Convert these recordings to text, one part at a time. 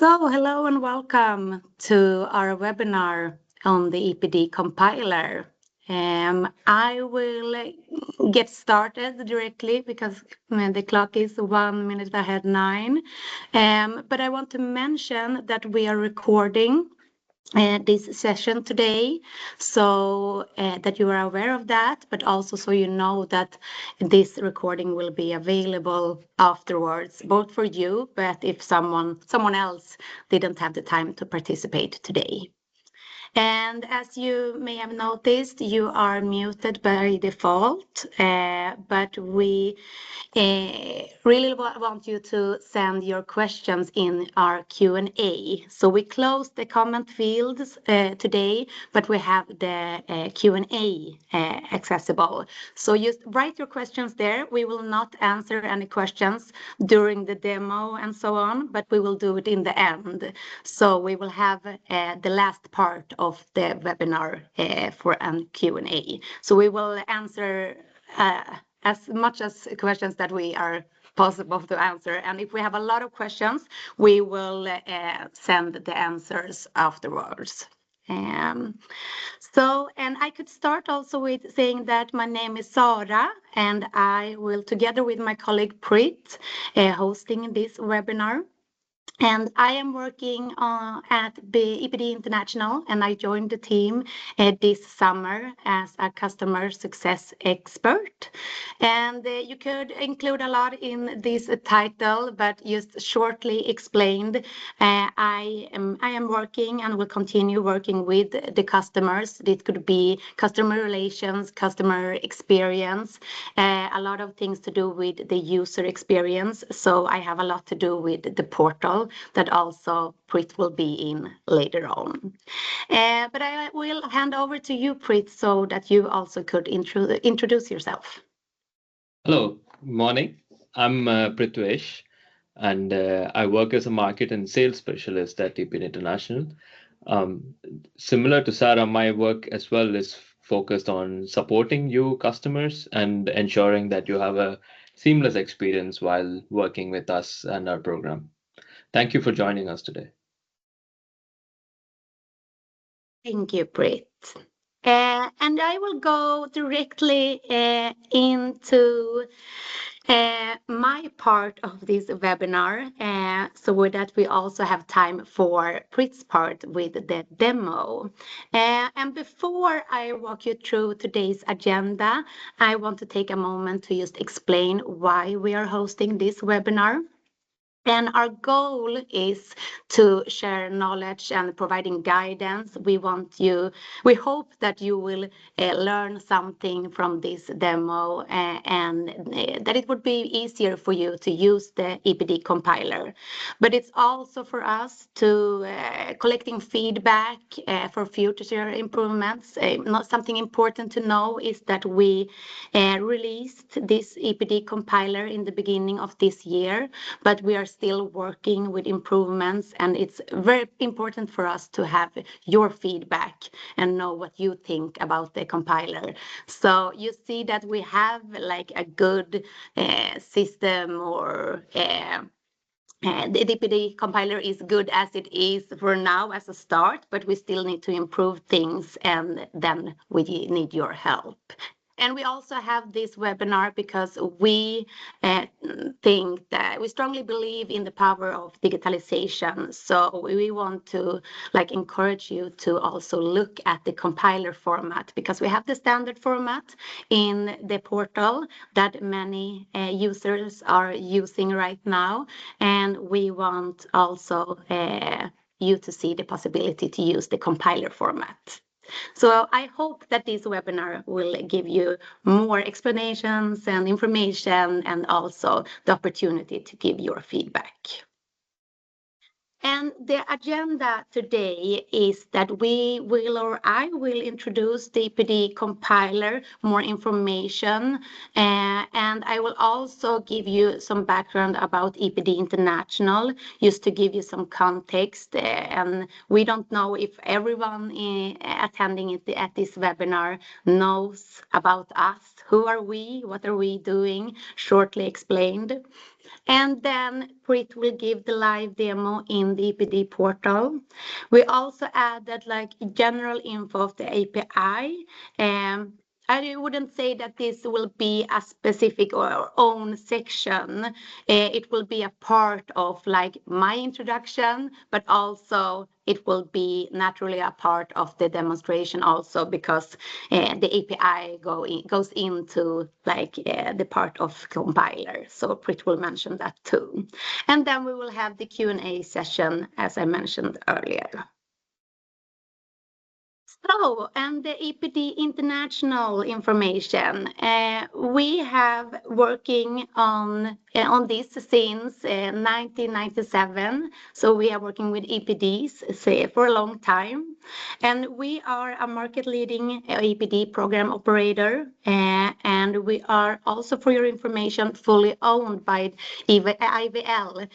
Hello and welcome to our webinar on the EPD Compiler. I will get started directly because the clock is 1 minute ahead 9. But I want to mention that we are recording this session today, so that you are aware of that, but also so you know that this recording will be available afterwards, both for you, but if someone else didn't have the time to participate today. And as you may have noticed, you are muted by default, but we really want you to send your questions in our Q&A. So we closed the comment fields today, but we have the Q&A accessible. So just write your questions there. We will not answer any questions during the demo and so on, but we will do it in the end. So we will have the last part of the webinar for a Q&A. So we will answer as much as questions that we are possible to answer. And if we have a lot of questions, we will send the answers afterwards. And I could start also with saying that my name is Sara, and I will, together with my colleague Prit, hosting this webinar. And I am working at the EPD International, and I joined the team this summer as a customer success expert. And you could include a lot in this title, but just shortly explained, I am working and will continue working with the customers. It could be customer relations, customer experience, a lot of things to do with the user experience. So I have a lot to do with the portal that also Prit will be in later on. But I will hand over to you, Prit, so that you also could introduce yourself. Hello, morning. I'm Prithvesh, and I work as a market and sales specialist at EPD International. Similar to Sarah, my work as well is focused on supporting you customers and ensuring that you have a seamless experience while working with us and our program. Thank you for joining us today. Thank you, Prit. And I will go directly into my part of this webinar, so that we also have time for Prit's part with the demo. And before I walk you through today's agenda, I want to take a moment to just explain why we are hosting this webinar. And our goal is to share knowledge and providing guidance. We hope that you will learn something from this demo and that it would be easier for you to use the EPD compiler. But it's also for us to collecting feedback for future improvements. Not something important to know is that we released this EPD compiler in the beginning of this year, but we are still working with improvements, and it's very important for us to have your feedback and know what you think about the compiler. So you see that we have like a good system, or the EPD compiler is good as it is for now as a start, but we still need to improve things, and then we need your help. And we also have this webinar because we think that we strongly believe in the power of digitalisation. So we want to encourage you to also look at the compiler format, because we have the standard format in the portal that many users are using right now. And we want also you to see the possibility to use the compiler format. So I hope that this webinar will give you more explanations and information, and also the opportunity to give your feedback. And the agenda today is that I will introduce the EPD compiler, more information, and I will also give you some background about EPD International, just to give you some context. And we don't know if everyone attending at this webinar knows about us. Who are we? What are we doing? Shortly explained. And then Prit will give the live demo in the EPD portal. We also added like general info of the API. I wouldn't say that this will be a specific or own section. It will be a part of like my introduction, but also it will be naturally a part of the demonstration also because the API goes into like the part of compiler. So Prit will mention that too. And then we will have the Q&A session as I mentioned earlier. So, and the EPD international information. We have working on this since 1997. So we are working with EPDs say, for a long time. And we are a market leading EPD program operator. And we are also, for your information, fully owned by IVL,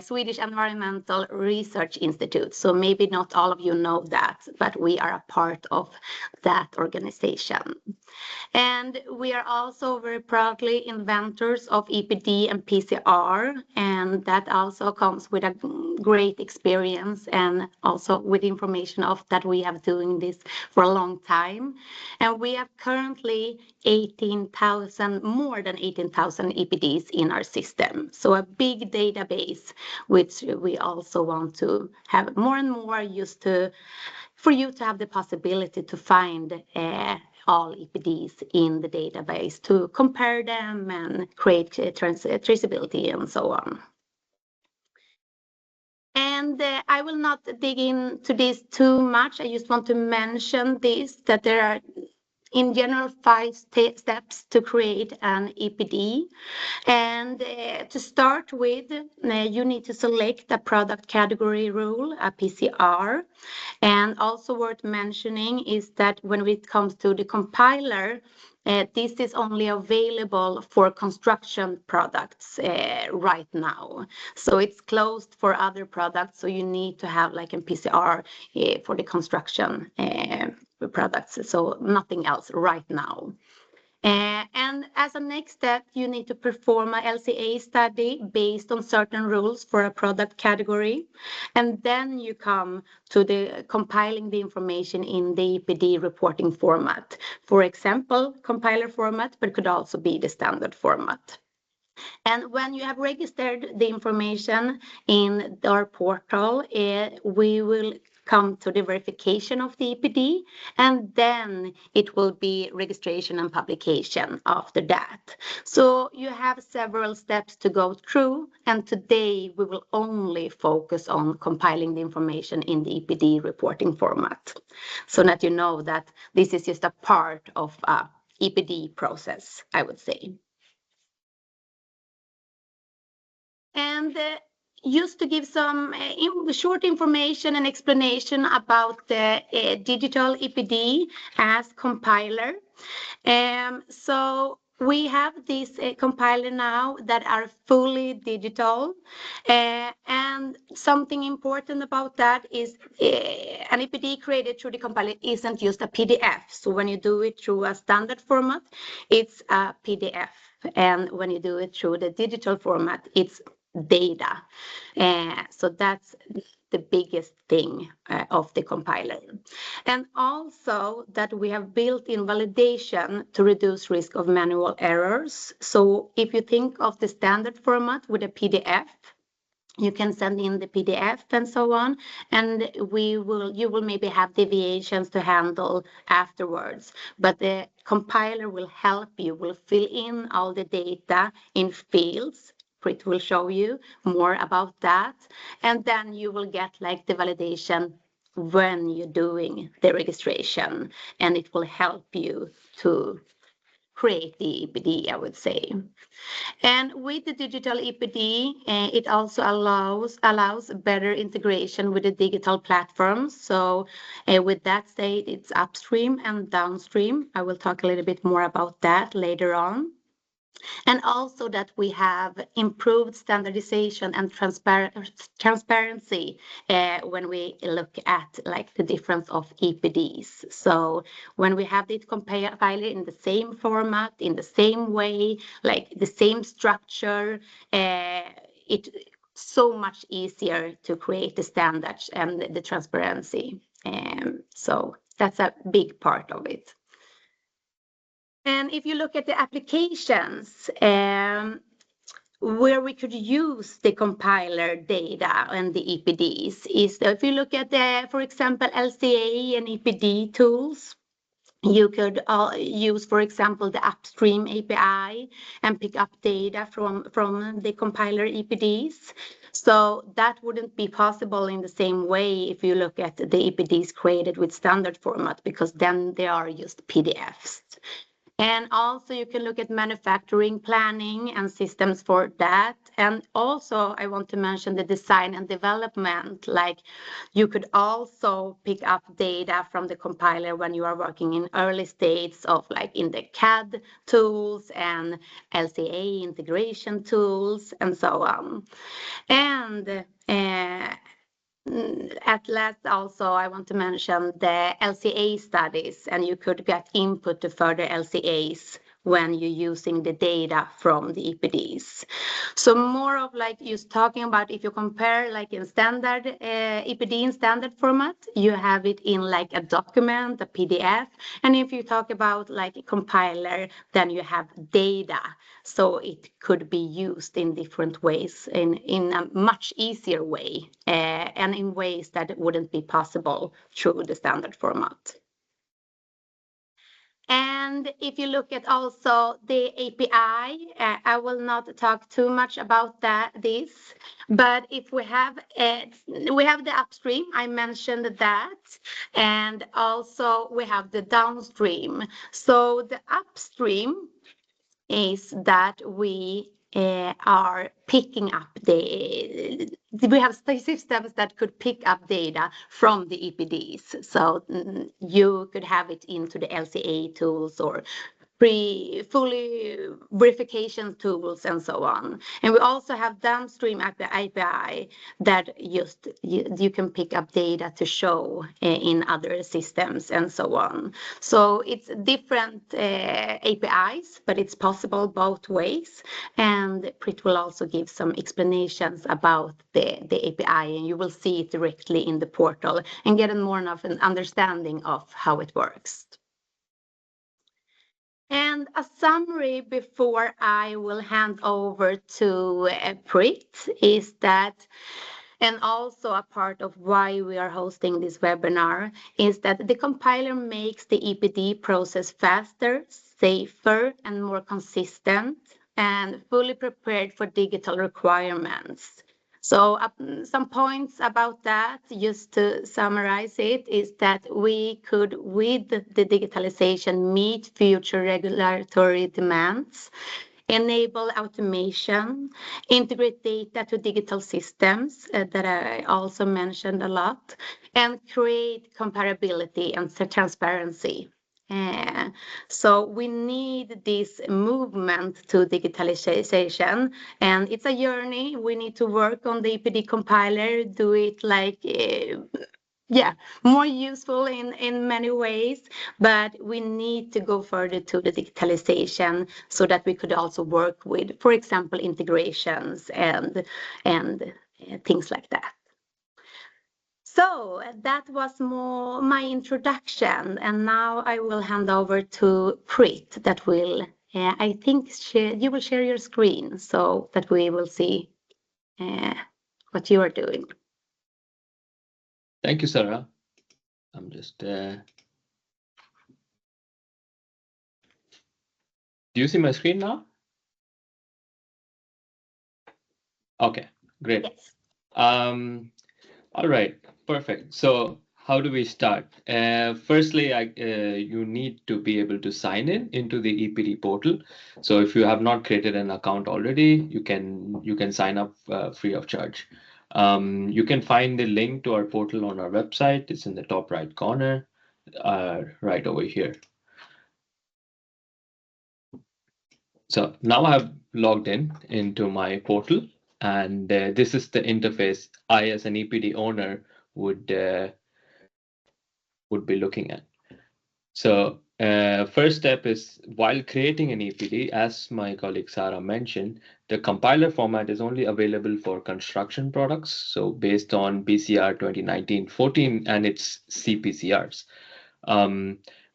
Swedish Environmental Research Institute. So maybe not all of you know that, but we are a part of that organization. And we are also very proudly inventors of EPD and PCR, and that also comes with a great experience and also with information of that we have doing this for a long time. And we have currently 18,000, more than 18,000 EPDs in our system. So a big database, which we also want to have more and more used to, for you to have the possibility to find all EPDs in the database, to compare them and create traceability and so on. And I will not dig into this too much. I just want to mention this, that there are in general 5 steps to create an EPD. And to start with, you need to select a product category rule, a PCR. And also worth mentioning is that when it comes to the compiler, this is only available for construction products right now. So it's closed for other products. So you need to have like a PCR for the construction products. So nothing else right now. And as a next step, you need to perform a LCA study based on certain rules for a product category. And then you come to the compiling the information in the EPD reporting format. For example, compiler format, but could also be the standard format. And when you have registered the information in our portal, we will come to the verification of the EPD, and then it will be registration and publication after that. So you have several steps to go through, and today we will only focus on compiling the information in the EPD reporting format, so that you know that this is just a part of a EPD process, I would say. And just to give some short information and explanation about the digital EPD as compiler. So we have this compiler now that are fully digital. And something important about that is an EPD created through the compiler isn't just a PDF. So when you do it through a standard format, it's a PDF. And when you do it through the digital format, it's data. So that's the biggest thing of the compiler. And also that we have built-in validation to reduce risk of manual errors. So if you think of the standard format with a PDF, you can send in the PDF and so on, and you will maybe have deviations to handle afterwards. But the compiler will help you, will fill in all the data in fields. It will show you more about that. And then you will get like the validation when you're doing the registration, and it will help you to create the EPD, I would say. And with the digital EPD, it also allows better integration with the digital platforms. So with that said, it's upstream and downstream. I will talk a little bit more about that later on. And also that we have improved standardization and transparency when we look at like the difference of EPDs. So when we have it compiled in the same format, in the same way, like the same structure, it's so much easier to create the standards and the transparency. So that's a big part of it. And if you look at the applications, where we could use the compiler data and the EPDs is that if you look at the, for example, LCA and EPD tools, you could use, for example, the upstream API and pick up data from the compiler EPDs. So that wouldn't be possible in the same way if you look at the EPDs created with standard format, because then they are just PDFs. And also you can look at manufacturing planning and systems for that. And also I want to mention the design and development, like you could also pick up data from the compiler when you are working in early stages of like in the CAD tools and LCA integration tools and so on. And at last, also, I want to mention the LCA studies, and you could get input to further LCAs when you're using the data from the EPDs. So more of like just talking about if you compare like in standard EPD in standard format, you have it in like a document, a PDF. And if you talk about like a compiler, then you have data. So it could be used in different ways, in a much easier way, and in ways that wouldn't be possible through the standard format. And if you look at also the API, I will not talk too much about this, but if we have the upstream, I mentioned that, and also we have the downstream. So the upstream is that we are picking up we have systems that could pick up data from the EPDs. So you could have it into the LCA tools or fully verification tools and so on. And we also have downstream API that just you can pick up data to show in other systems and so on. So it's different APIs, but it's possible both ways. And Prit will also give some explanations about the API, and you will see it directly in the portal and get more of an understanding of how it works. And a summary before I will hand over to Prit is that, and also a part of why we are hosting this webinar, is that the compiler makes the EPD process faster, safer, and more consistent, and fully prepared for digital requirements. So some points about that, just to summarize it, is that we could, with the digitalization, meet future regulatory demands, enable automation, integrate data to digital systems that I also mentioned a lot, and create comparability and transparency. So we need this movement to digitalization, and it's a journey. We need to work on the EPD compiler, do it like more useful in many ways, but we need to go further to the digitalization so that we could also work with, for example, integrations and things like that. So that was more my introduction, and now I will hand over to Prit that will, I think you will share your screen so that we will see what you are doing. Thank you, Sarah. I'm just... Do you see my screen now? Okay, great. Yes. All right, perfect. So how do we start? Firstly, you need to be able to sign into the EPD portal. So if you have not created an account already, you can sign up free of charge. You can find the link to our portal on our website. It's in the top right corner, right over here. So now I've logged into my portal, and this is the interface I, as an EPD owner, would be looking at. So first step is, while creating an EPD, as my colleague Sarah mentioned, the compiler format is only available for construction products. So based on PCR 2019-14 and its CPCRs.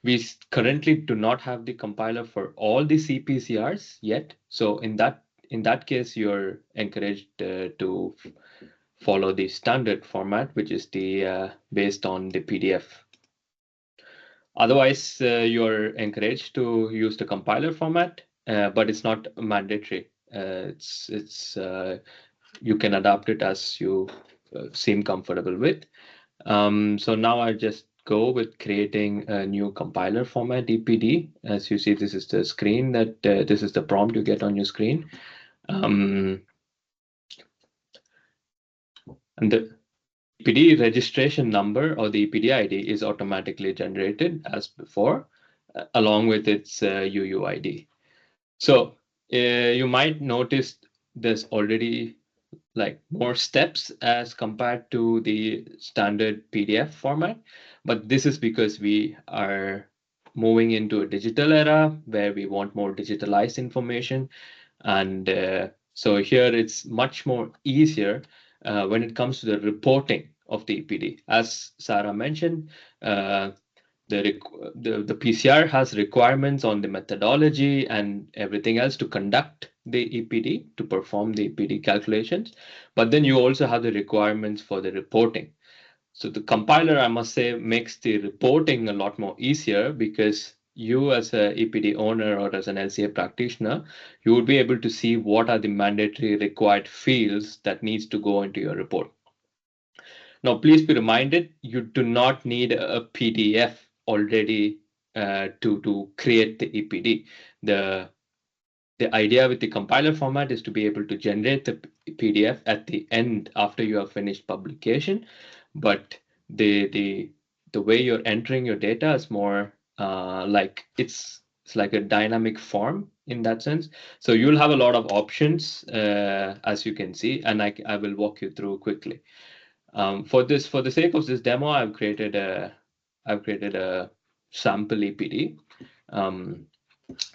We currently do not have the compiler for all the CPCRs yet. So in that case, you're encouraged to follow the standard format, which is the based on the PDF. Otherwise, you're encouraged to use the compiler format, but it's not mandatory. It's you can adapt it as you seem comfortable with. So now I just go with creating a new compiler format, EPD. As you see, this is the screen that this is the prompt you get on your screen. And the EPD registration number, or the EPD ID, is automatically generated as before, along with its UUID. So you might notice there's already like more steps as compared to the standard PDF format, but this is because we are moving into a digital era where we want more digitalized information. And so here it's much more easier when it comes to the reporting of the EPD. As Sarah mentioned, the PCR has requirements on the methodology and everything else to conduct the EPD, to perform the EPD calculations. But then you also have the requirements for the reporting. So the compiler, I must say, makes the reporting a lot more easier, because you, as a EPD owner or as an LCA practitioner, you would be able to see what are the mandatory required fields that needs to go into your report. Now, please be reminded, you do not need a PDF already to create the EPD. The idea with the compiler format is to be able to generate the PDF at the end after you have finished publication, but the way you're entering your data is more like it's like a dynamic form in that sense. So you'll have a lot of options, as you can see, and I will walk you through quickly. For the sake of this demo, I've created a sample EPD.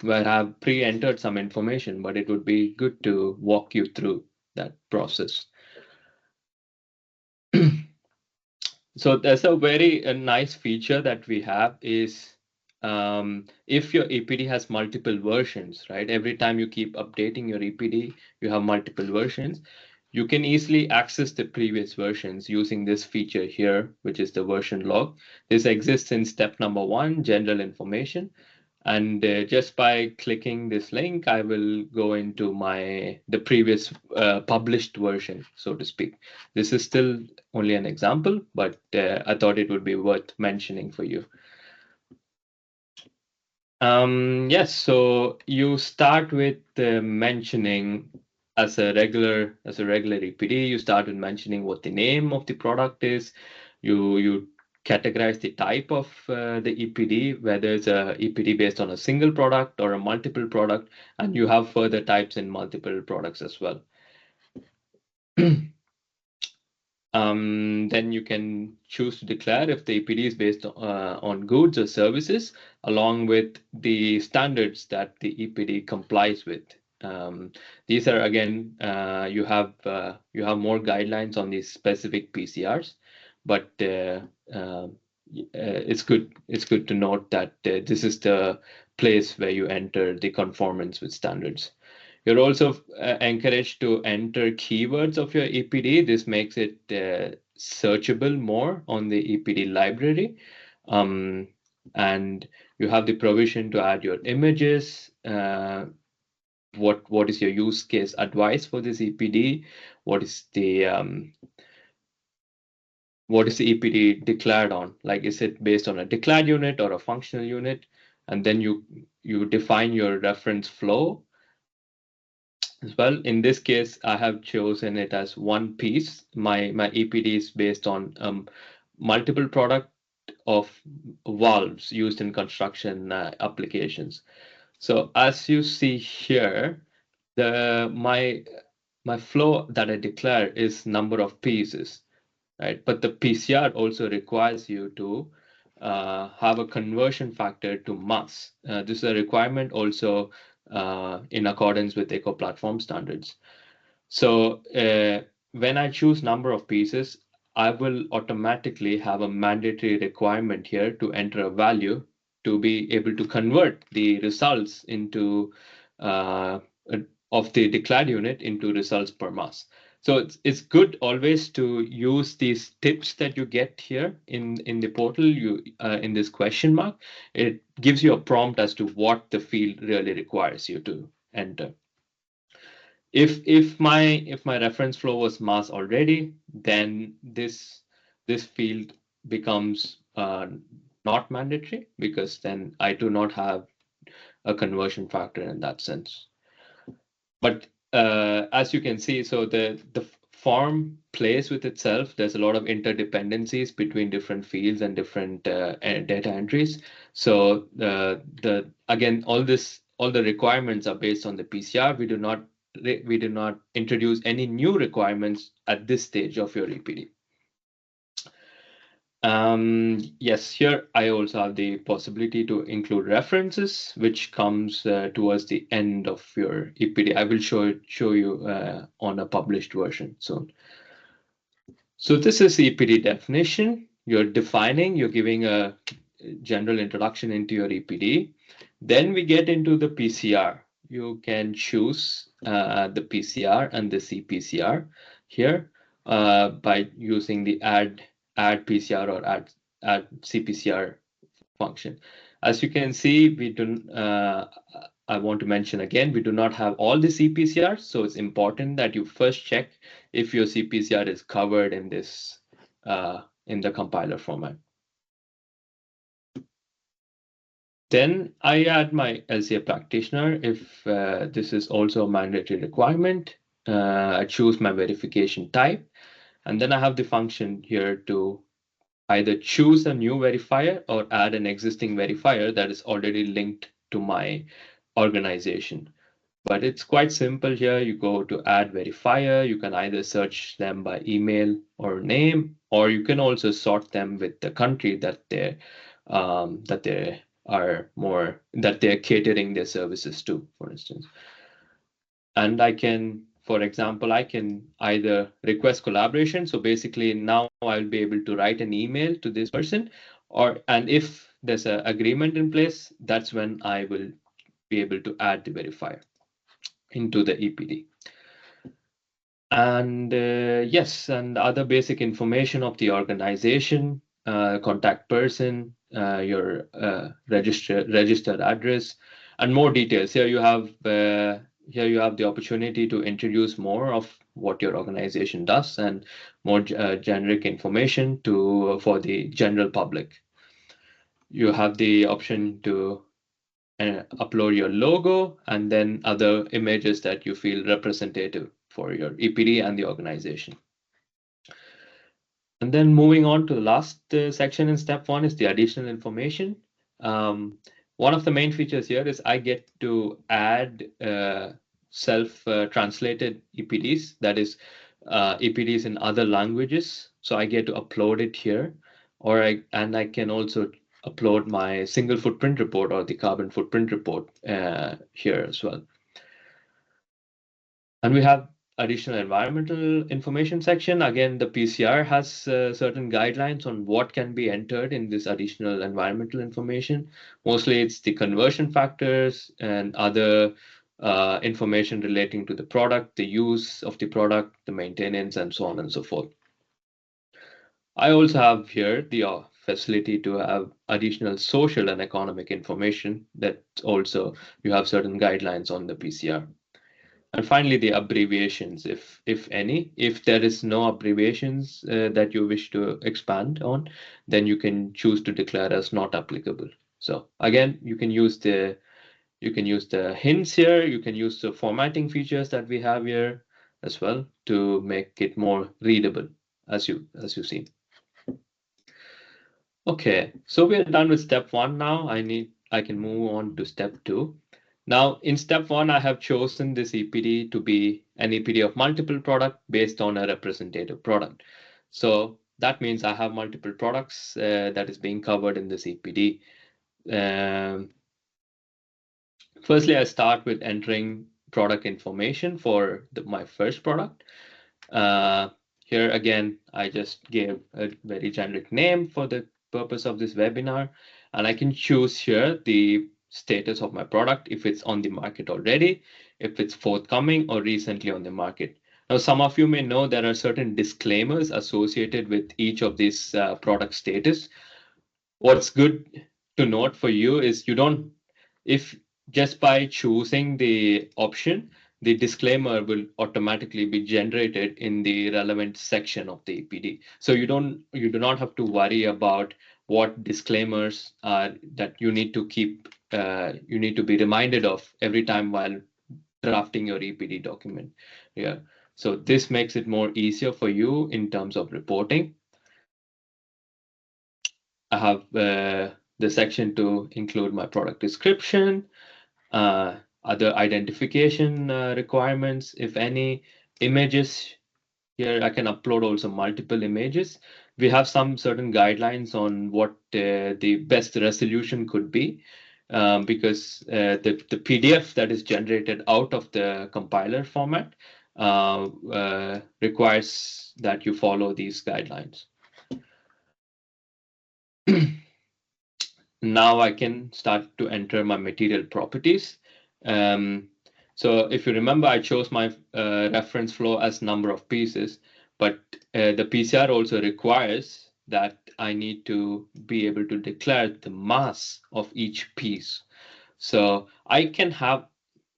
Where I've pre-entered some information, but it would be good to walk you through that process. So there's a nice feature that we have is, if your EPD has multiple versions, right? Every time you keep updating your EPD, you have multiple versions. You can easily access the previous versions using this feature here, which is the version log. This exists in step number 1, general information. And just by clicking this link, I will go into the previous published version, so to speak. This is still only an example, but I thought it would be worth mentioning for you. Yes, so you start with mentioning, as a regular EPD, you start with mentioning what the name of the product is. You categorize the type of the EPD, whether it's a EPD based on a single product or a multiple product, and you have further types in multiple products as well. Then you can choose to declare if the EPD is based on goods or services, along with the standards that the EPD complies with. These are, again, you have more guidelines on these specific PCRs, but it's good to note that this is the place where you enter the conformance with standards. You're also encouraged to enter keywords of your EPD. This makes it searchable more on the EPD library. And you have the provision to add your images. What is your use case advice for this EPD? What is the EPD declared on? Like, is it based on a declared unit or a functional unit? And then you define your reference flow as well. In this case, I have chosen it as one piece. My EPD is based on multiple product of valves used in construction applications. So as you see here, my flow that I declare is number of pieces, right? But the PCR also requires you to have a conversion factor to mass. This is a requirement also in accordance with Eco Platform standards. So when I choose number of pieces, I will automatically have a mandatory requirement here to enter a value to be able to convert the results into uh, of the declared unit into results per mass. So it's good always to use these tips that you get here in the portal. You in this question mark, it gives you a prompt as to what the field really requires you to enter. If my reference flow was mass already, then this field becomes not mandatory, because then I do not have a conversion factor in that sense. But as you can see, so the form plays with itself. There's a lot of interdependencies between different fields and different data entries. So the again, all the requirements are based on the PCR. We do not introduce any new requirements at this stage of your EPD. Yes, here I also have the possibility to include references, which comes towards the end of your EPD. I will show you on a published version soon. So this is EPD definition. You're giving a general introduction into your EPD. Then we get into the PCR. You can choose the PCR and the CPCR here by using the add PCR or add CPCR function. As you can see, I want to mention again, we do not have all the CPCRs, so it's important that you first check if your CPCR is covered in this in the compiler format. Then I add my LCA practitioner if this is also a mandatory requirement. I choose my verification type, and then I have the function here to either choose a new verifier or add an existing verifier that is already linked to my organization. But it's quite simple here. You go to add verifier. You can either search them by email or name, or you can also sort them with the country that they they're catering their services to, for instance. And for example, I can either request collaboration. So basically now I'll be able to write an email to this person, and if there's an agreement in place, that's when I will be able to add the verifier into the EPD. And yes, and other basic information of the organization, contact person, your registered address, and more details. Here you have the opportunity to introduce more of what your organization does and more generic information for the general public. You have the option to upload your logo and then other images that you feel representative for your EPD and the organization. And then moving on to the last section in step 1 is the additional information. One of the main features here is I get to add self-translated EPDs, that is EPDs in other languages. So I get to upload it here, and I can also upload my single footprint report or the carbon footprint report here as well. And we have additional environmental information section. Again, the PCR has certain guidelines on what can be entered in this additional environmental information. Mostly it's the conversion factors and other information relating to the product, the use of the product, the maintenance, and so on and so forth. I also have here the facility to have additional social and economic information that also you have certain guidelines on the PCR. And finally, the abbreviations, if any. If there is no abbreviations that you wish to expand on, then you can choose to declare as not applicable. So again, you can use the hints here. You can use the formatting features that we have here as well to make it more readable, as you see. Okay, so we're done with step 1 now. I can move on to step 2. Now, in step one, I have chosen this EPD to be an EPD of multiple product based on a representative product. So that means I have multiple products that is being covered in this EPD. Firstly, I start with entering product information for my first product. Uh, Here again, I just gave a very generic name for the purpose of this webinar, and I can choose here the status of my product, if it's on the market already, if it's forthcoming or recently on the market. Now, some of you may know there are certain disclaimers associated with each of these product status. What's good to note for you is you don't, if just by choosing the option, the disclaimer will automatically be generated in the relevant section of the EPD. So you do not have to worry about what disclaimers are that you need to keep, you need to be reminded of every time while drafting your EPD document. Yeah. So this makes it more easier for you in terms of reporting. I have the section to include my product description, other identification requirements, if any, images. Here I can upload also multiple images. We have some certain guidelines on what the best resolution could be, because the PDF that is generated out of the compiler format requires that you follow these guidelines. Now I can start to enter my material properties. So if you remember, I chose my reference flow as number of pieces, but the PCR also requires that I need to be able to declare the mass of each piece. So I can have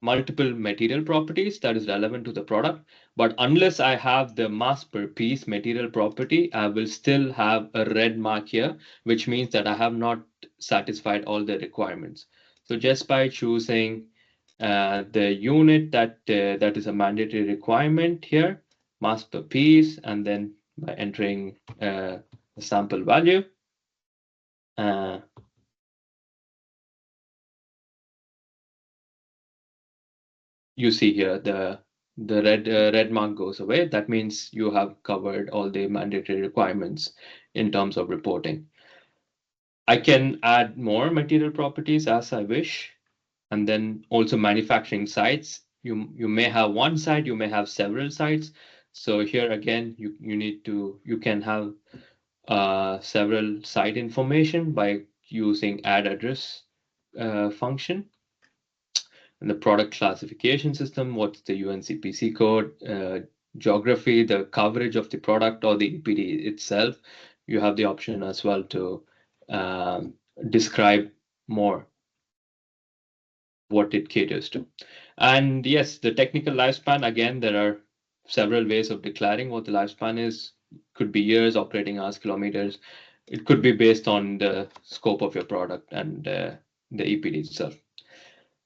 multiple material properties that is relevant to the product, but unless I have the mass per piece material property, I will still have a red mark here, which means that I have not satisfied all the requirements. So just by choosing the unit that is a mandatory requirement here, mass per piece, and then by entering the sample value, uh, you see here the red mark goes away. That means you have covered all the mandatory requirements in terms of reporting. I can add more material properties as I wish, and then also manufacturing sites. You may have one site, you may have several sites. So here again, you can have several site information by using add address function. And the product classification system, what's the UNCPC code, geography, the coverage of the product or the EPD itself. You have the option as well to describe more what it caters to. And yes, the technical lifespan, again, there are several ways of declaring what the lifespan is. Could be years, operating hours, kilometers. It could be based on the scope of your product and the EPD itself.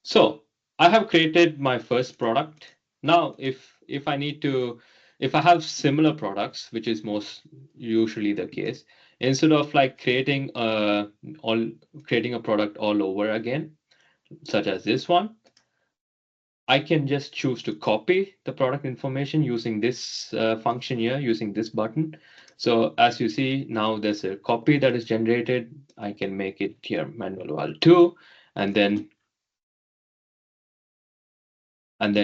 So I have created my first product. Now, if I need to, if I have similar products, which is most usually the case, instead of like all creating a product all over again, such as this one, I can just choose to copy the product information using this function here, using this button. So as you see now, there's a copy that is generated. I can make it here manual val 2, and then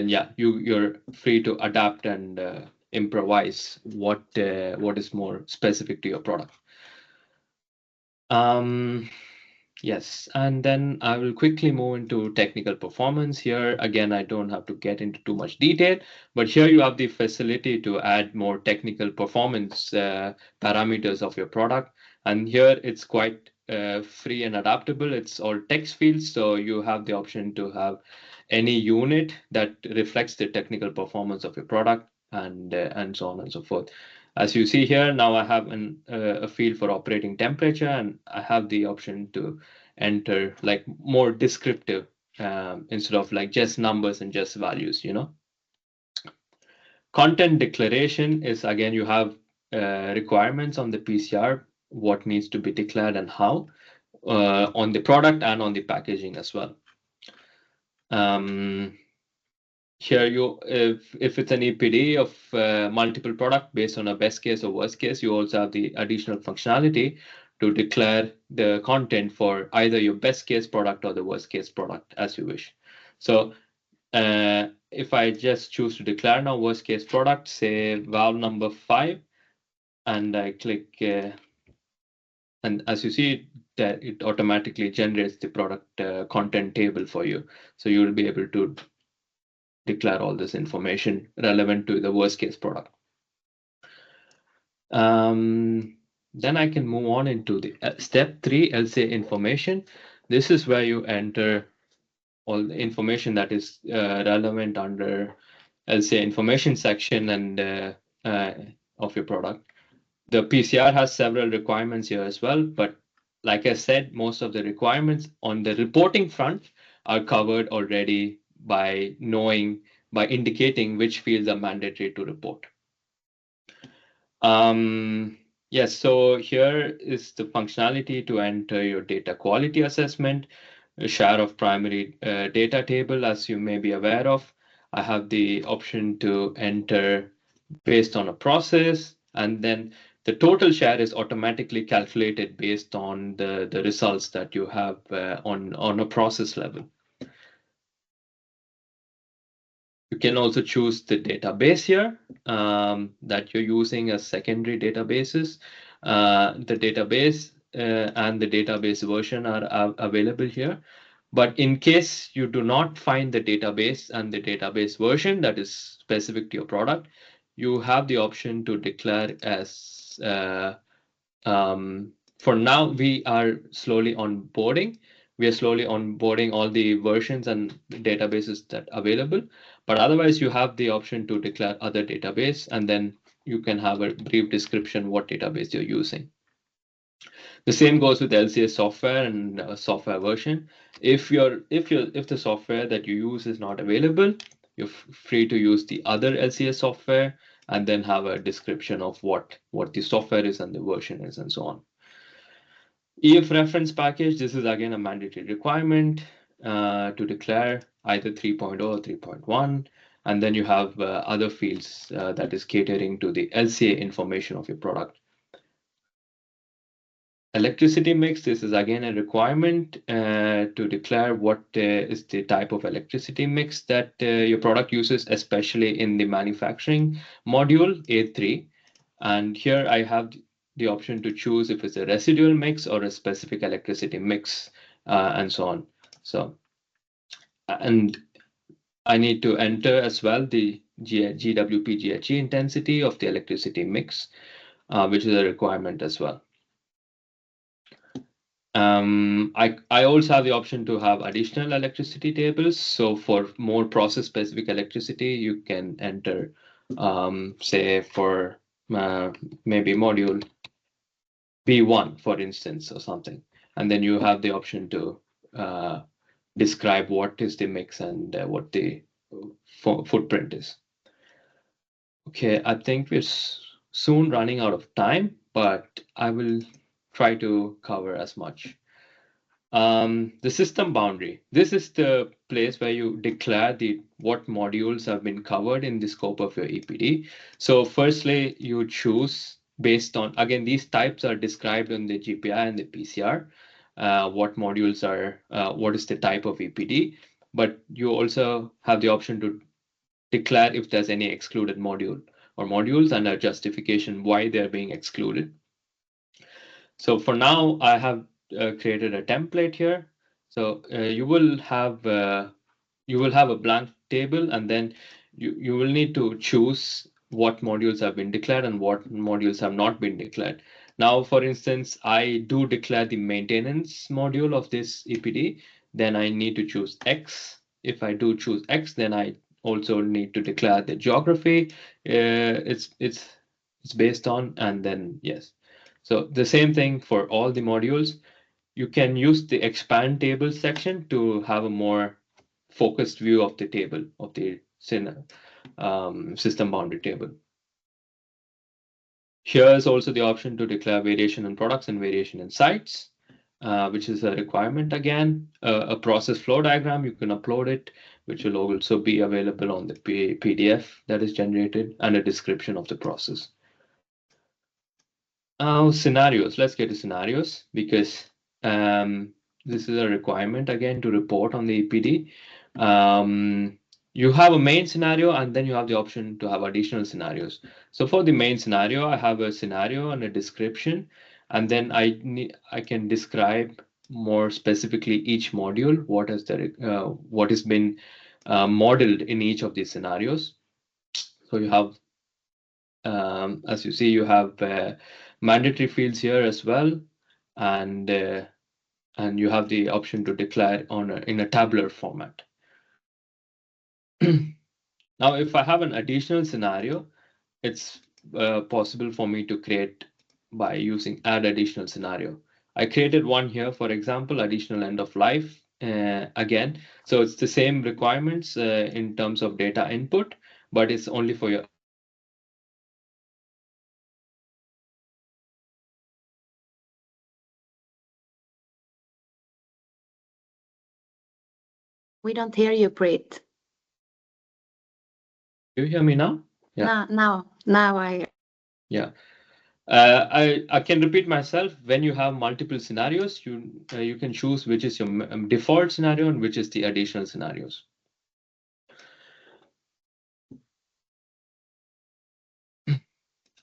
yeah, you're free to adapt and improvise what is more specific to your product. Yes, and then I will quickly move into technical performance. Here again, I don't have to get into too much detail, but here you have the facility to add more technical performance parameters of your product, and here it's quite free and adaptable. It's all text fields, so you have the option to have any unit that reflects the technical performance of your product, and so on and so forth. As you see here, now I have a field for operating temperature, and I have the option to enter like more descriptive instead of like just numbers and just values, Content declaration is, again, you have requirements on the PCR, what needs to be declared and how, on the product and on the packaging as well. Here if it's an EPD of multiple product based on a best case or worst case, you also have the additional functionality to declare the content for either your best case product or the worst case product as you wish. So if I just choose to declare now worst case product, say valve number 5, and I click, and as you see, that it automatically generates the product content table for you. So you will be able to declare all this information relevant to the worst case product. Then I can move on into the step 3, LCA information. This is where you enter all the information that is relevant under LCA information section and of your product. The PCR has several requirements here as well, but like I said, most of the requirements on the reporting front are covered already by indicating which fields are mandatory to report. Yes, so here is the functionality to enter your data quality assessment, a share of primary data table, as you may be aware of. I have the option to enter based on a process, and then the total share is automatically calculated based on the results that you have on a process level. You can also choose the database here that you're using as secondary databases. The database and the database version are available here. But in case you do not find the database and the database version that is specific to your product, you have the option to declare as, for now, we are slowly onboarding. We are slowly onboarding all the versions and databases that are available. But otherwise, you have the option to declare other database, and then you can have a brief description what database you're using. The same goes with LCS software and software version. If the software that you use is not available, you're free to use the other LCS software and then have a description of what the software is and the version is and so on. EF reference package, this is again a mandatory requirement to declare either 3.0 or 3.1. And then you have other fields that is catering to the LCA information of your product. Electricity mix, this is again a requirement to declare what is the type of electricity mix that your product uses, especially in the manufacturing module A3. And here I have the option to choose if it's a residual mix or a specific electricity mix and so on. So, and I need to enter as well the GWP-GHG intensity of the electricity mix, which is a requirement as well. I also have the option to have additional electricity tables. So for more process specific electricity, you can enter, say for maybe module B1, for instance, or something. And then you have the option to describe what is the mix and what the footprint is. Okay, I think we're soon running out of time, but I will try to cover as much. The system boundary. This is the place where you declare what modules have been covered in the scope of your EPD. So firstly, you choose based on, again, these types are described in the GPI and the PCR, what modules are, what is the type of EPD, but you also have the option to declare if there's any excluded module or modules and a justification why they're being excluded. So for now, I have created a template here. So you will have a blank table, and then you will need to choose what modules have been declared and what modules have not been declared. Now, for instance, I do declare the maintenance module of this EPD, then I need to choose X. If I do choose X, then I also need to declare the geography it's based on, and then yes. So the same thing for all the modules. You can use the expand table section to have a more focused view of the table, of the system boundary table. Here is also the option to declare variation in products and variation in sites. which is a requirement again. A process flow diagram, you can upload it, which will also be available on the PDF that is generated, and a description of the process. Now, scenarios. Let's get to scenarios because this is a requirement again to report on the EPD. You have a main scenario and then you have the option to have additional scenarios. So for the main scenario, I have a scenario and a description, and then I can describe more specifically each module, what has been modeled in each of these scenarios. So you have, as you see, you have mandatory fields here as well, and you have the option to declare in a tabular format. Now, if I have an additional scenario, it's possible for me to create by using add additional scenario. I created one here, for example, additional end of life again. So it's the same requirements in terms of data input, but it's only for your additional scenarios. We don't hear you, Prit. Do you hear me now? Yeah. Now I. Yeah. I can repeat myself. When you have multiple scenarios, you can choose which is your default scenario and which is the additional scenarios.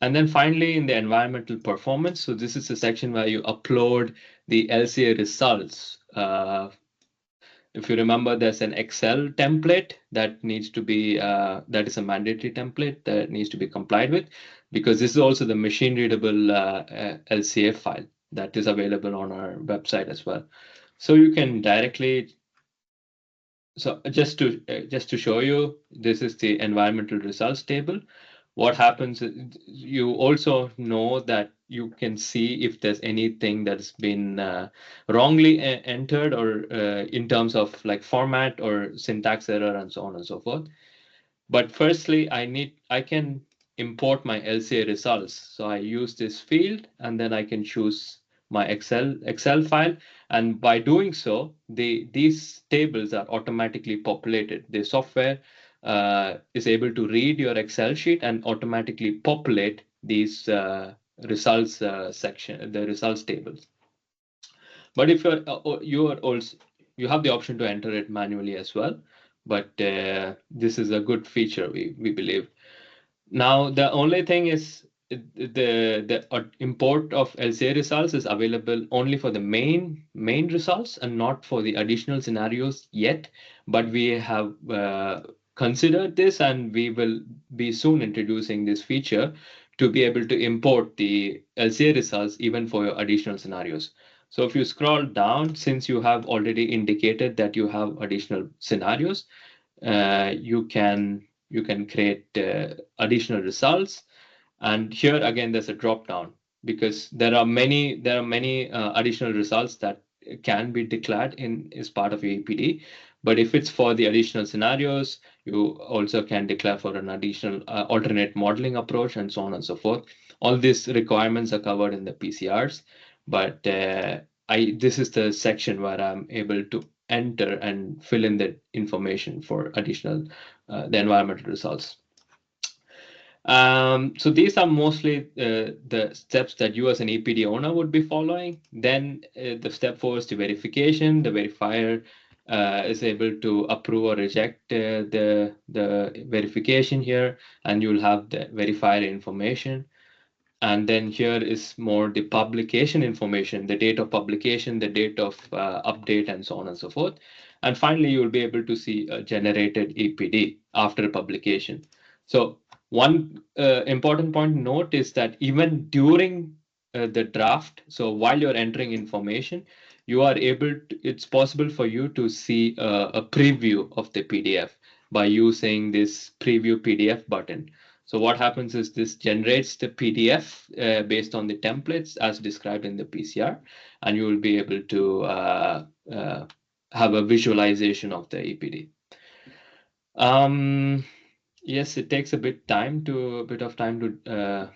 And then finally, in the environmental performance, so this is the section where you upload the LCA results. If you remember, there's an Excel template that needs to be that is a mandatory template that needs to be complied with, because this is also the machine readable LCA file that is available on our website as well. So you can directly. So just to show you, this is the environmental results table. What happens is you also know that you can see if there's anything that's been wrongly entered, or in terms of like format or syntax error and so on and so forth. But firstly, I can import my LCA results. So I use this field and then I can choose my Excel file. And by doing so, these tables are automatically populated. The software is able to read your Excel sheet and automatically populate these results the results tables. But if you are also, you have the option to enter it manually as well. But this is a good feature, we believe. Now, the only thing is the import of LCA results is available only for the main results and not for the additional scenarios yet. But we have considered this, and we will be soon introducing this feature to be able to import the LCA results even for your additional scenarios. So if you scroll down, since you have already indicated that you have additional scenarios, you can create additional results. And here again, there's a drop down, because there are many additional results that can be declared in as part of EPD. But if it's for the additional scenarios, you also can declare for an additional alternate modeling approach and so on and so forth. All these requirements are covered in the PCRs, but this is the section where I'm able to enter and fill in the information for additional the environmental results. So these are mostly the steps that you as an EPD owner would be following. Then the step 4 is the verification. The verifier is able to approve or reject the verification here, and you'll have the verifier information. And then here is more the publication information, the date of publication, the date of update, and so on and so forth. And finally, you will be able to see a generated EPD after publication. So one important point to note is that even during the draft, so while you're entering information, you are able to, it's possible for you to see a preview of the PDF by using this preview PDF button. So what happens is this generates the PDF based on the templates as described in the PCR, and you will be able to have a visualization of the EPD. Yes, it takes a bit of time to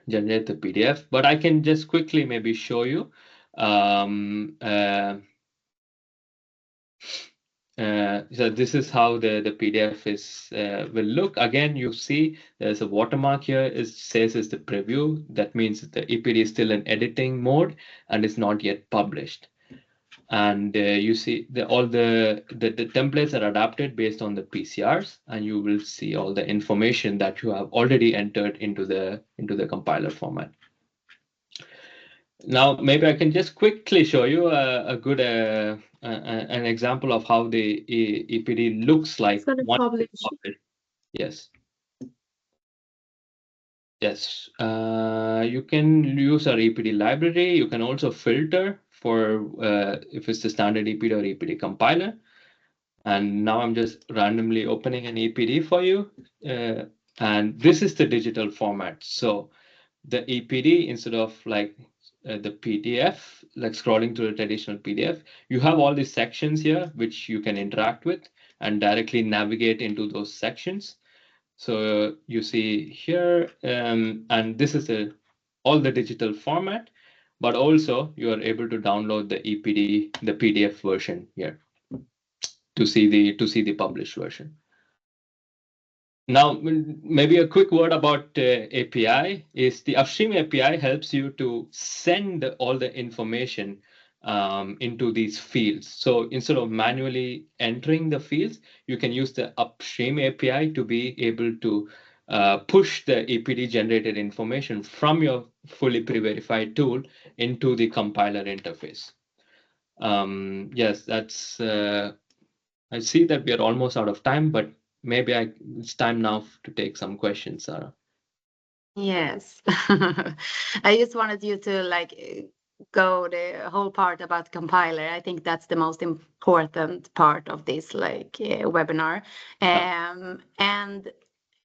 generate the PDF, but I can just quickly maybe show you. Um, uh, so this is how the PDF is will look. Again, you see there's a watermark here. It says it's the preview. That means the EPD is still in editing mode and is not yet published. And you see all the templates are adapted based on the PCRs, and you will see all the information that you have already entered into the compiler format. Now, maybe I can just quickly show you a good an example of how the EPD looks like So the once it's publish. published. Yes. Yes. You can use our EPD library. You can also filter for if it's the standard EPD or EPD compiler. And now I'm just randomly opening an EPD for you. And this is the digital format. So the EPD, instead of like the PDF, like scrolling through the traditional PDF, you have all these sections here which you can interact with and directly navigate into those sections. So you see here, and this is all the digital format, but also you are able to download the EPD, the PDF version here to see the published version. Now, maybe a quick word about API is the upstream API helps you to send all the information into these fields. So instead of manually entering the fields, you can use the upstream API to be able to push the EPD generated information from your fully pre-verified tool into the compiler interface. Yes, that's. I see that we are almost out of time, but maybe it's time now to take some questions, Sarah. Yes. I just wanted you to go the whole part about compiler. I think that's the most important part of this webinar. And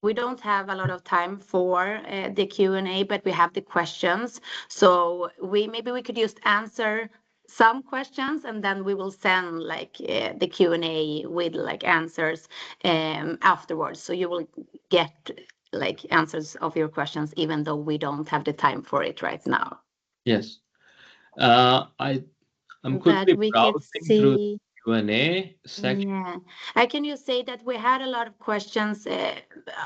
we don't have a lot of time for the Q&A, but we have the questions. So maybe we could just answer some questions, and then we will send the Q&A with answers afterwards. So you will get answers of your questions, even though we don't have the time for it right now. Yes. I'm But quickly we can browsing through see. Q&A section. Yeah, I can just say that we had a lot of questions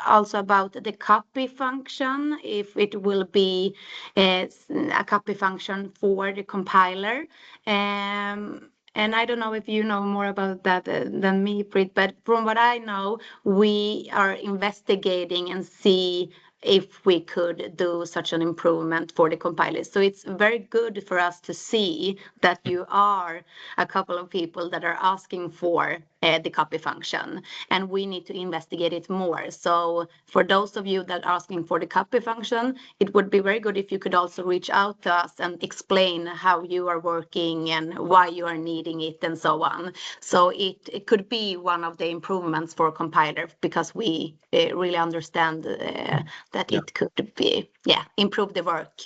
also about the copy function, if it will be a copy function for the compiler. And I don't know if you know more about that than me, Prit, but from what I know, we are investigating and see if we could do such an improvement for the compiler. So it's very good for us to see that you are a couple of people that are asking for the copy function, and we need to investigate it more. So for those of you that are asking for the copy function, it would be very good if you could also reach out to us and explain how you are working and why you are needing it and so on. So it could be one of the improvements for compiler, because we really understand that Yeah. it could be, improve the work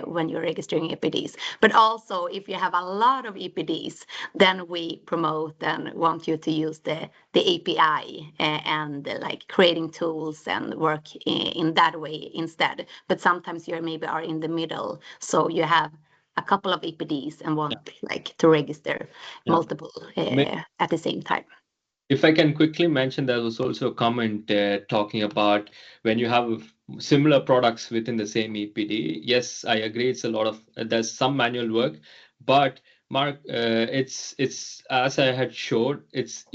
when you're registering EPDs. But also, if you have a lot of EPDs, then we promote and want you to use the API and creating tools and work in that way instead. But sometimes you maybe are in the middle, so you have a couple of EPDs and want to register multiple at the same time. If I can quickly mention, there was also a comment talking about when you have similar products within the same EPD. Yes, I agree. It's a lot of there's some manual work, but Mark, it's as I had showed, it's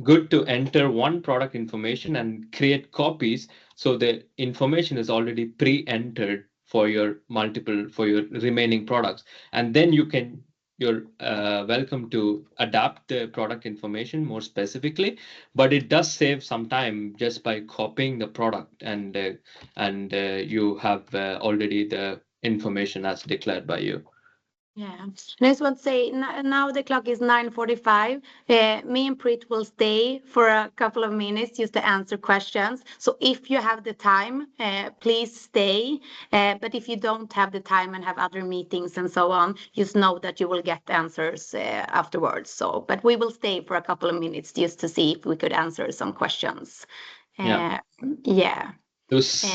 good to enter one product information and create copies, so the information is already pre-entered for your remaining products, and then you're welcome to adapt the product information more specifically, but it does save some time just by copying the product, and you have already the information as declared by you. Yeah, and I just want to say now the clock is 9:45. Me and Prit will stay for a couple of minutes just to answer questions. So if you have the time, please stay. But if you don't have the time and have other meetings and so on, just know that you will get answers afterwards. So, but we will stay for a couple of minutes just to see if we could answer some questions. Yeah. Yeah. There was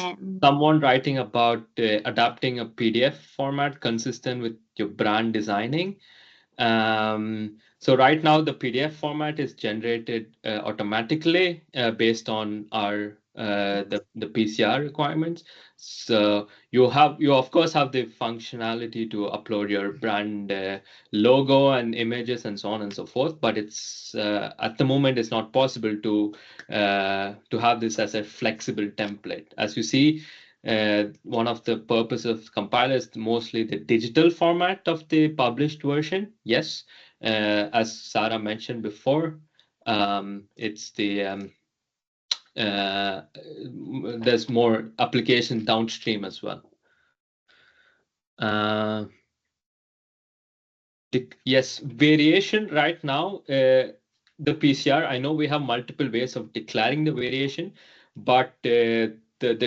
someone writing about adapting a PDF format consistent with your brand designing. So right now the PDF format is generated automatically based on our the PCR requirements. So you of course have the functionality to upload your brand logo and images and so on and so forth, but it's at the moment it's not possible to have this as a flexible template. As you see, one of the purpose of compiler is mostly the digital format of the published version. Yes, as Sarah mentioned before, it's the there's more application downstream as well. Yes, variation right now, the PCR, I know we have multiple ways of declaring the variation, but the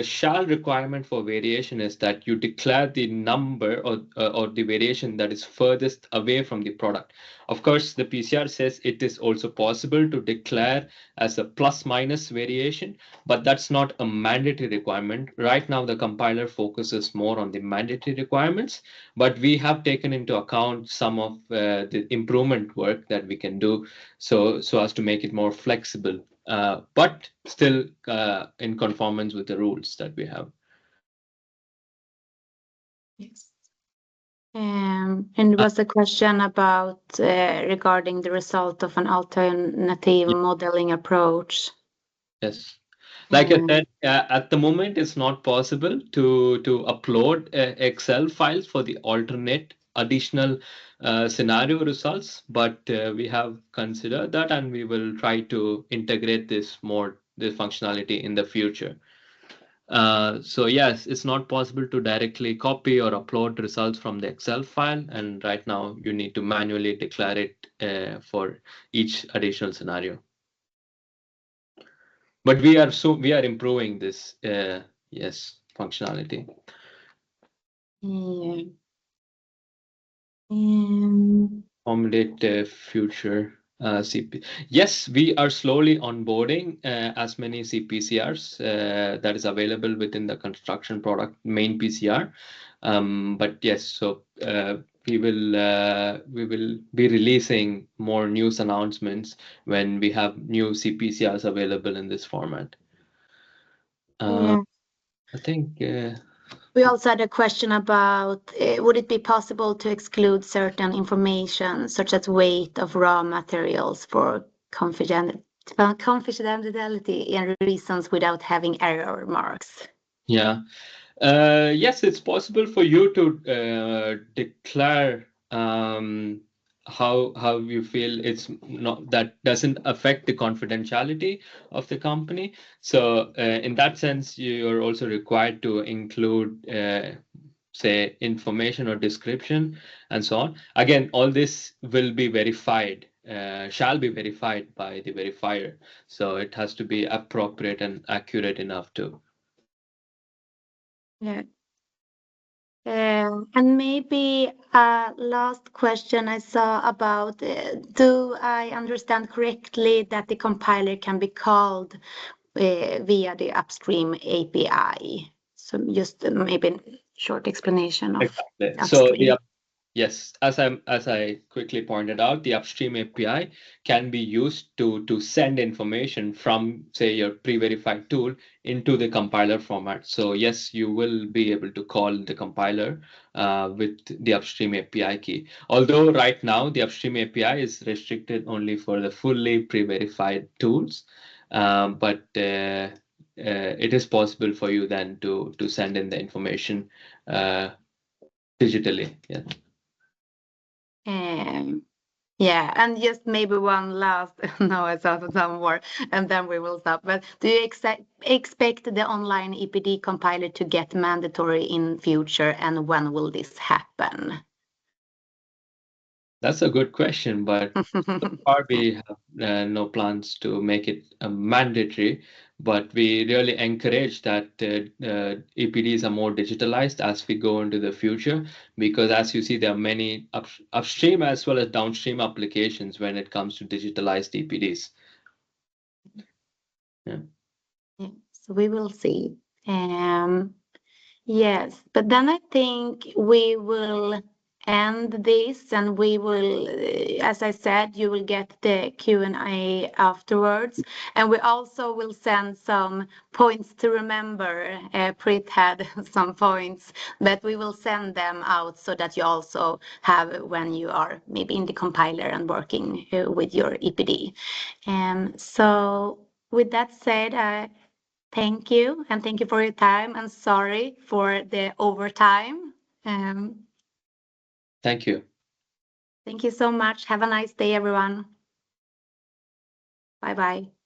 shall requirement for variation is that you declare the number or the variation that is furthest away from the product. Of course, the PCR says it is also possible to declare as a plus minus variation, but that's not a mandatory requirement. Right now, the compiler focuses more on the mandatory requirements, but we have taken into account some of the improvement work that we can do so as to make it more flexible, but still in conformance with the rules that we have. Yes. And it was a question about regarding the result of an alternative modeling approach. Yes. Like I said, at the moment, it's not possible to upload Excel files for the alternate additional scenario results, but we have considered that, and we will try to integrate this functionality in the future. So yes, it's not possible to directly copy or upload results from the Excel file, and right now you need to manually declare it for each additional scenario. But we are improving this yes functionality. Yeah. Formulate future CP. Yes, we are slowly onboarding as many CPCRs that is available within the construction product main PCR. But yes, so we will be releasing more news announcements when we have new CPCRs available in this format. Yeah. I think We also had a question about would it be possible to exclude certain information such as weight of raw materials for confidentiality and reasons without having error marks? yeah. Yes, it's possible for you to declare how you feel it's not that doesn't affect the confidentiality of the company. So in that sense, you're also required to include say information or description and so on. Again, all this will be verified, shall be verified by the verifier. So it has to be appropriate and accurate enough to. Yeah. And maybe a last question I saw about, do I understand correctly that the compiler can be called via the upstream API? So just maybe short explanation of Exactly. So upstream. yes, as I quickly pointed out, the upstream API can be used to send information from, say, your pre-verified tool into the compiler format. So yes, you will be able to call the compiler with the upstream API key. Although right now the upstream API is restricted only for the fully pre-verified tools, but it is possible for you then to send in the information digitally. Yeah. Yeah, and just maybe one last, no, I thought of some more, and then we will stop. But do you expect the online EPD compiler to get mandatory in future, and when will this happen? That's a good question, but so far we have no plans to make it mandatory, but we really encourage that EPDs are more digitalized as we go into the future, because as you see, there are many upstream as well as downstream applications when it comes to digitalized EPDs. Yeah. Yeah, so we will see. Yes, but then I think we will end this, and we will, as I said, you will get the Q&A afterwards, and we also will send some points to remember. Prit had some points, but we will send them out so that you also have when you are maybe in the compiler and working with your EPD. So with that said, thank you, and thank you for your time, and sorry for the overtime. Thank you. Thank you so much. Have a nice day, everyone. Bye bye.